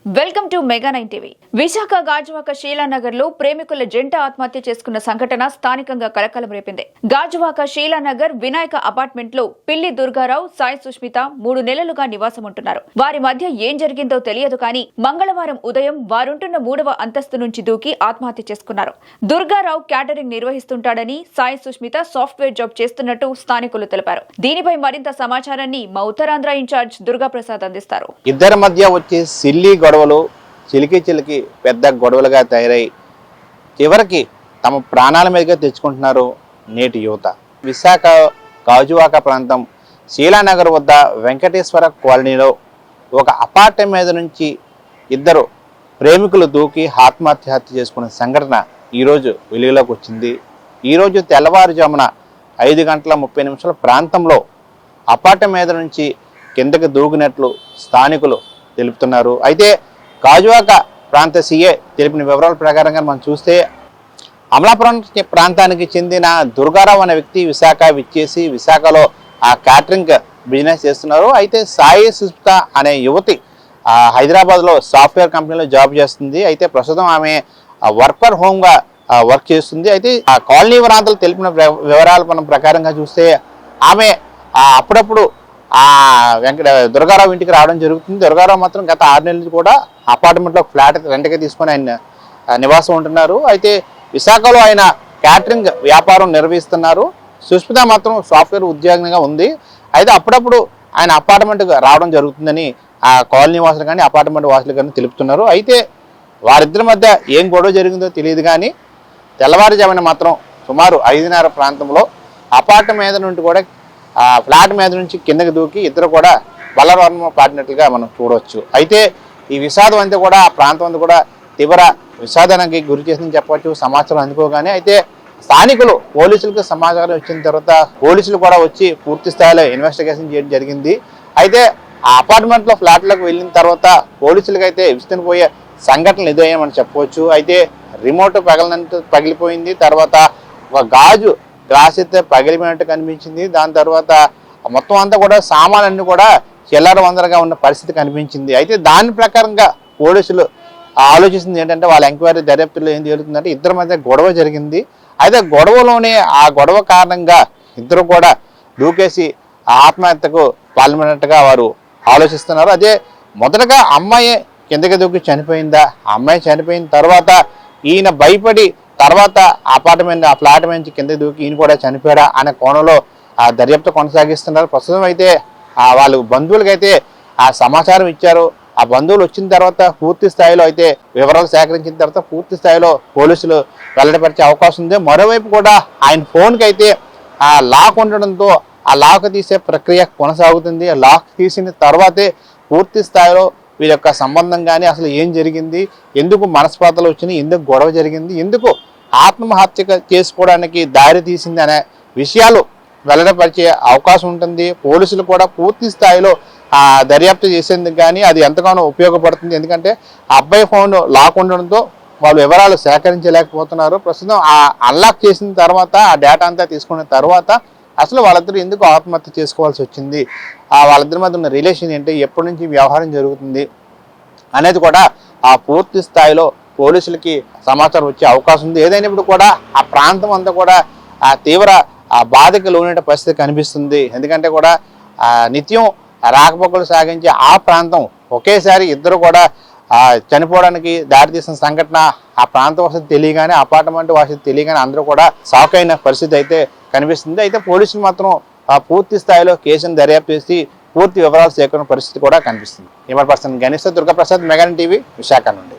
Welcome to mega 9 TV. Visakha Gajuwaka Sheela Nagar లో ప్రేమికుల జంట ఆత్మహత్య చేసుకున్న సంఘటన స్థానికంగా కలకలం రేపింది. గాజువాక షీలానగర్ వినాయక అపార్ట్మెంట్ లో పిల్లి దుర్గారావు, సాయి సుష్మిత 3 నెలలుగా నివాసం ఉంటున్నారు. వారి మధ్య ఏం జరిగిందో తెలియదు కానీ మంగళవారం ఉదయం వారుంటున్న 3వ అంతస్తు నుంచి దూకి ఆత్మహత్య చేసుకున్నారు. దుర్గారావు క్యాటరింగ్ నిర్వహిస్తుంటాడని, సాయి సుష్మిత సాఫ్ట్వేర్ జాబ్ చేస్తున్నట్టు స్థానికులు తెలిపారు. దీనిపై మరింత సమాచారాన్ని మా ఉత్తరాంధ్ర ఇన్ఛార్జ్ దుర్గా ప్రసాద్ అందిస్తారు. ఇద్దరి మధ్య వచ్చే సిల్లీ గొడవలు చిలికి పెద్ద గొడవలుగా తయారై చివరికి తమ ప్రాణాల మీదుగా తెచ్చుకుంటున్నారు నేటి యువత. విశాఖ గాజువాక ప్రాంతం శీలానగర్ వద్ద వెంకటేశ్వర కాలనీలో ఒక అపార్ట్మెంట్ మీద నుంచి ఇద్దరు ప్రేమికులు దూకి ఆత్మహత్య చేసుకున్న సంఘటన ఈరోజు వెలుగులోకి వచ్చింది. ఈరోజు తెల్లవారుజామున 5:30 ప్రాంతంలో అపార్ట్మెంట్ మీద నుంచి కిందకి దూకినట్లు స్థానికులు తెలుపుతున్నారు. అయితే గాజువాక ప్రాంత సీఏ తెలిపిన వివరాల ప్రకారంగా మనం చూస్తే అమలాపురం ప్రాంతానికి చెందిన దుర్గారావు అనే వ్యక్తి విశాఖ విచ్చేసి విశాఖలో ఆ క్యాటరింగ్ బిజినెస్ చేస్తున్నారు. అయితే సాయి సుష్మిత అనే యువతి హైదరాబాద్లో సాఫ్ట్వేర్ కంపెనీలో జాబ్ చేస్తుంది. అయితే ప్రస్తుతం ఆమె వర్క్ హోమ్గా వర్క్ చేస్తుంది. అయితే ఆ కాలనీ ప్రాంతాలు తెలిపిన వివరాల ప్రకారంగా చూస్తే ఆమె అప్పుడప్పుడు దుర్గారావు ఇంటికి రావడం జరుగుతుంది. దుర్గారావు మాత్రం గత 6 నెలలు కూడా అపార్ట్మెంట్లో ఫ్లాట్ రెంట్కి తీసుకొని ఆయన నివాసం ఉంటున్నారు. అయితే విశాఖలో ఆయన క్యాటరింగ్ వ్యాపారం నిర్వహిస్తున్నారు. సుష్మిత మాత్రం సాఫ్ట్వేర్ ఉద్యోగంగా ఉంది. అయితే అప్పుడప్పుడు ఆయన అపార్ట్మెంట్కి రావడం జరుగుతుందని ఆ కాలనీ వాసులు కానీ అపార్ట్మెంట్ వాసులు కానీ తెలుపుతున్నారు. అయితే వారిద్దరి మధ్య ఏం గొడవ జరిగిందో తెలియదు కానీ తెల్లవారుజామున మాత్రం సుమారు 5:30 ప్రాంతంలో అపార్ట్మెంట్ మీద నుండి కూడా ఫ్లాట్ మీద నుంచి కిందకి దూకి ఇద్దరు కూడా బలవర్మ పాడినట్లుగా మనం చూడవచ్చు. అయితే ఈ విషాదం అంతా కూడా ఆ ప్రాంతం అంతా కూడా తీవ్ర విషాదానికి గురి చేసిందని చెప్పవచ్చు సమాచారం అందుకోగానే. అయితే స్థానికులు పోలీసులకు సమాచారం వచ్చిన తర్వాత పోలీసులు కూడా వచ్చి పూర్తి స్థాయిలో ఇన్వెస్టిగేషన్ చేయడం జరిగింది. అయితే ఆ అపార్ట్మెంట్లో ఫ్లాట్లకు వెళ్ళిన తర్వాత పోలీసులకు అయితే విస్తుపోయే సంఘటనలు ఎదురయ్యామని చెప్పవచ్చు. అయితే రిమోట్ పగిలిపోయింది. తర్వాత ఒక గ్లాస్ అయితే పగిలిపోయినట్టు కనిపించింది. దాని తర్వాత మొత్తం అంతా కూడా సామాన్లన్నీ కూడా చెల్లారవందరగా ఉన్న పరిస్థితి కనిపించింది. అయితే దాని ప్రకారంగా పోలీసులు ఆలోచిస్తుంది ఏంటంటే వాళ్ళ ఎంక్వైరీ దర్యాప్తులో ఏం జరుగుతుందంటే ఇద్దరి మధ్య గొడవ జరిగింది. అయితే గొడవలోనే ఆ గొడవ కారణంగా ఇద్దరు కూడా దూకేసి ఆత్మహత్యకు పాల్పడినట్టుగా వారు ఆలోచిస్తున్నారు. అదే మొదటగా అమ్మాయి కిందకి దూకి చనిపోయిందా, అమ్మాయి చనిపోయిన తర్వాత ఈయన భయపడి తర్వాత అపార్ట్మెంట్ ఆ ఫ్లాట్ నుంచి కింద దూకి ఈయన కూడా చనిపోయాడా అనే కోణంలో ఆ దర్యాప్తు కొనసాగిస్తున్నారు. ప్రస్తుతం అయితే వాళ్ళు బంధువులకైతే ఆ సమాచారం ఇచ్చారు. ఆ బంధువులు వచ్చిన తర్వాత పూర్తి స్థాయిలో అయితే వివరాలు సేకరించిన తర్వాత పూర్తి స్థాయిలో పోలీసులు వెల్లడిపరిచే అవకాశం ఉంది. మరోవైపు కూడా ఆయన ఫోన్కి అయితే ఆ లాక్ ఉండడంతో ఆ లాక్ తీసే ప్రక్రియ కొనసాగుతుంది. ఆ లాక్ తీసిన తర్వాతే పూర్తి స్థాయిలో వీరి యొక్క సంబంధం కానీ అసలు ఏం జరిగింది, ఎందుకు మనస్పాతలు వచ్చినాయి, ఎందుకు గొడవ జరిగింది, ఎందుకు ఆత్మహత్య చేసుకోవడానికి దారి తీసింది అనే విషయాలు వెల్లడిపరిచే అవకాశం ఉంటుంది. పోలీసులు కూడా పూర్తి స్థాయిలో దర్యాప్తు చేసేందుకు కానీ అది ఎంతగానో ఉపయోగపడుతుంది. ఎందుకంటే ఆ అబ్బాయి ఫోన్ లాక్ ఉండడంతో వాళ్ళు వివరాలు సేకరించలేకపోతున్నారు. ప్రస్తుతం ఆ అన్లాక్ చేసిన తర్వాత ఆ డేటా అంతా తీసుకున్న తర్వాత అసలు వాళ్ళిద్దరూ ఎందుకు ఆత్మహత్య చేసుకోవాల్సి వచ్చింది, వాళ్ళిద్దరి మధ్య ఉన్న రిలేషన్ ఏంటి, ఎప్పటి నుంచి వ్యవహారం జరుగుతుంది అనేది కూడా ఆ పూర్తి స్థాయిలో పోలీసులకి సమాచారం వచ్చే అవకాశం ఉంది. ఏదైనప్పుడు కూడా ఆ ప్రాంతం అంతా కూడా ఆ తీవ్ర బాధకి లోనే పరిస్థితి కనిపిస్తుంది. ఎందుకంటే కూడా నిత్యం రాకపోకలు సాగించే ఆ ప్రాంతం ఒకేసారి ఇద్దరు కూడా చనిపోవడానికి దారితీసిన సంఘటన ఆ ప్రాంత వాసులు తెలియగానే అపార్ట్మెంట్ వాసులు తెలియగానే అందరూ కూడా షాక్ అయిన పరిస్థితి అయితే కనిపిస్తుంది. అయితే పోలీసులు మాత్రం పూర్తి స్థాయిలో కేసును దర్యాప్తు చేసి పూర్తి వివరాలు సేకరణ పరిస్థితి కూడా కనిపిస్తుంది. Camera person Ganesh Durga Prasad, mega 9 TV, Visakha నుండి.